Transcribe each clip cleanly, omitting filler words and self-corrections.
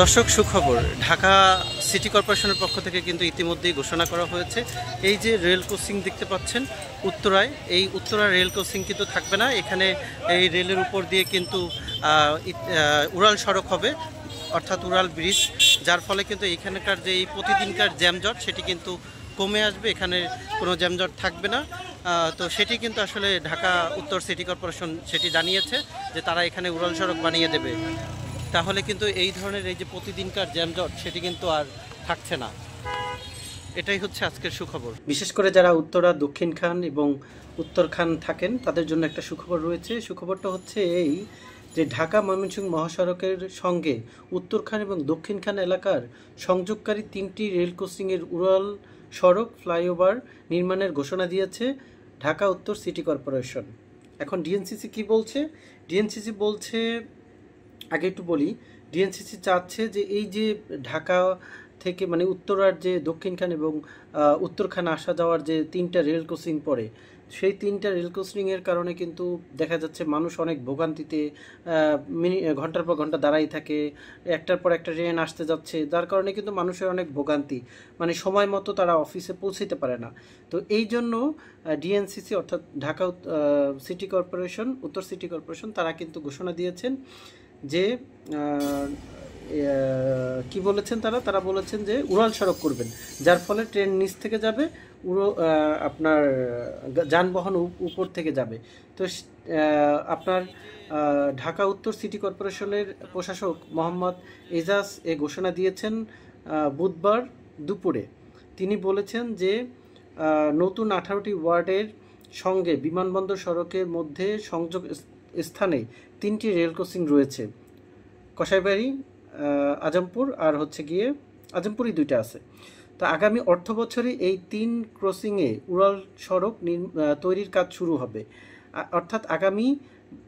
দর্শক সুখবর, ঢাকা সিটি কর্পোরেশনের পক্ষ থেকে কিন্তু ইতিমধ্যেই ঘোষণা করা হয়েছে, এই যে রেল ক্রসিং দেখতে পাচ্ছেন উত্তরায়, এই উত্তরা রেল ক্রসিং কিন্তু থাকবে না। এখানে এই রেলের উপর দিয়ে কিন্তু উড়াল সড়ক হবে, অর্থাৎ উড়াল ব্রিজ, যার ফলে কিন্তু এখানকার যে এই প্রতিদিনকার জ্যামজট সেটি কিন্তু কমে আসবে, এখানে কোনো জ্যামজট থাকবে না। তো সেটি কিন্তু আসলে ঢাকা উত্তর সিটি কর্পোরেশন সেটি জানিয়েছে যে তারা এখানে উড়াল সড়ক বানিয়ে দেবে। তাহলে কিন্তু এই ধরনের এই যে প্রতিদিনকার জ্যামজট সেটি কিন্তু আর থাকছে না। এটাই হচ্ছে আজকের সুখবর। বিশেষ করে যারা উত্তরা, দক্ষিণ খান এবং উত্তর খান থাকেন তাদের জন্য একটা সুখবর রয়েছে। সুখবরটা হচ্ছে এই যে ঢাকা ময়মনসিংহ মহাসড়কের সঙ্গে উত্তর খান এবং দক্ষিণ খান এলাকার সংযোগকারী 3টি রেল ক্রসিংয়ের উড়াল সড়ক ফ্লাইওভার নির্মাণের ঘোষণা দিয়েছে ঢাকা উত্তর সিটি কর্পোরেশন। এখন ডিএনসিসি কি বলছে? ডিএনসিসি বলছে, আগে একটু বলি, ডিএনসিসি চাচ্ছে যে এই যে ঢাকা থেকে মানে উত্তরার যে দক্ষিণখান এবং উত্তরখান আসা যাওয়ার যে 3টা রেল ক্রসিং পড়ে, সেই 3টা রেল ক্রসিংয়ের কারণে কিন্তু দেখা যাচ্ছে মানুষ অনেক ভোগান্তিতে ঘন্টার পর ঘন্টা দাঁড়াই থাকে, একটার পর একটা ট্রেন আসতে যাচ্ছে, যার কারণে কিন্তু মানুষের অনেক ভোগান্তি, মানে সময় মতো তারা অফিসে পৌঁছতে পারে না। তো এই জন্য ডিএনসিসি অর্থাৎ ঢাকা সিটি কর্পোরেশন, উত্তর সিটি কর্পোরেশন, তারা কিন্তু ঘোষণা দিয়েছেন যে কি বলেছেন তারা তারা বলেছেন যে উড়াল সড়ক করবেন, যার ফলে ট্রেন নিচ থেকে যাবে, আপনার যানবাহন উপর থেকে যাবে। তো আপনার ঢাকা উত্তর সিটি কর্পোরেশনের প্রশাসক মোহাম্মদ এজাজ এ ঘোষণা দিয়েছেন বুধবার দুপুরে। তিনি বলেছেন যে নতুন 18টি ওয়ার্ডের সঙ্গে বিমানবন্দর সড়কের মধ্যে সংযোগ স্থানে 3টি রেল ক্রসিং রয়েছে, কসাইবাড়ি, আজমপুর আর হচ্ছে গিয়ে আজমপুরই 2টা আছে। তো আগামী অর্থ বছরে এই 3 ক্রসিংয়ে উড়াল সড়ক তৈরির কাজ শুরু হবে, অর্থাৎ আগামী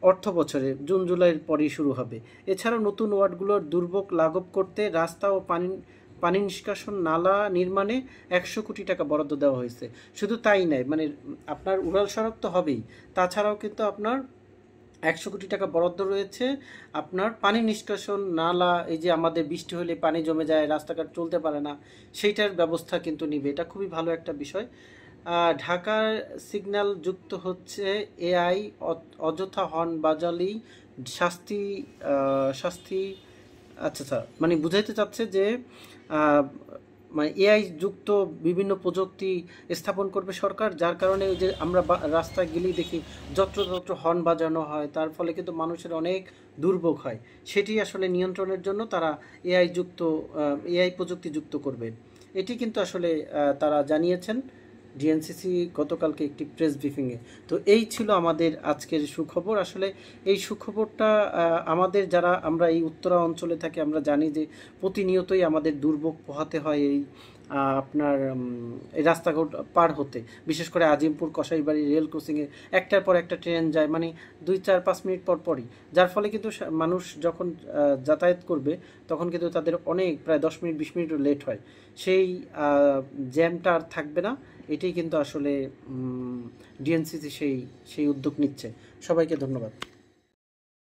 অর্থ বছরে জুন জুলাইয়ের পরেই শুরু হবে। এছাড়াও নতুন ওয়ার্ডগুলোর দুর্ভোগ লাঘব করতে রাস্তা ও পানি নিষ্কাশন নালা নির্মাণে 100 কোটি টাকা বরাদ্দ দেওয়া হয়েছে। শুধু তাই নয়, মানে আপনার উড়াল সড়ক তো হবেই, তাছাড়াও কিন্তু আপনার 100 কোটি টাকা বরাদ্দ রয়েছে আপনার পানি নিষ্কাশন নালা, এই যে আমাদের বৃষ্টি হলে পানি জমে যায়, রাস্তাঘাট চলতে পারে না, সেইটার ব্যবস্থা কিন্তু নিবে। এটা খুবই ভালো একটা বিষয়। ঢাকার সিগন্যাল যুক্ত হচ্ছে এআই, অযথা হর্ন বাজালেই শাস্তি শাস্তি আচ্ছা আচ্ছা, মানে বুঝাইতে চাচ্ছে যে মানে এআই যুক্ত বিভিন্ন প্রযুক্তি স্থাপন করবে সরকার, যার কারণে ওই যে আমরা রাস্তায় গেলেই দেখি যত্রতত্র হর্ন বাজানো হয়, তার ফলে কিন্তু মানুষের অনেক দুর্ভোগ হয়। সেটি আসলে নিয়ন্ত্রণের জন্য তারা এআই প্রযুক্তি যুক্ত করবে, এটি কিন্তু আসলে তারা জানিয়েছেন ডিএনসিসি গতকালকে একটি প্রেস ব্রিফিংয়ে। তো এই ছিল আমাদের আজকের সুখবর। আসলে এই সুখবরটা আমাদের যারা আমরা এই উত্তরা অঞ্চলে থাকি আমরা জানি যে প্রতিনিয়তই আমাদের দুর্ভোগ পোহাতে হয় এই আপনার এই রাস্তাঘাট পার হতে, বিশেষ করে আজিমপুর কসাইবাড়ি রেল ক্রসিংয়ে একটার পর একটা ট্রেন যায়, মানে 2-4-5 মিনিট পর পরই, যার ফলে কিন্তু মানুষ যখন যাতায়াত করবে তখন কিন্তু তাদের অনেক প্রায় 10 মিনিট 20 মিনিটও লেট হয়। সেই জ্যামটা আর থাকবে না, এটাই কিন্তু আসলে ডিএনসিসি সেই উদ্যোগ নিচ্ছে। সবাইকে ধন্যবাদ।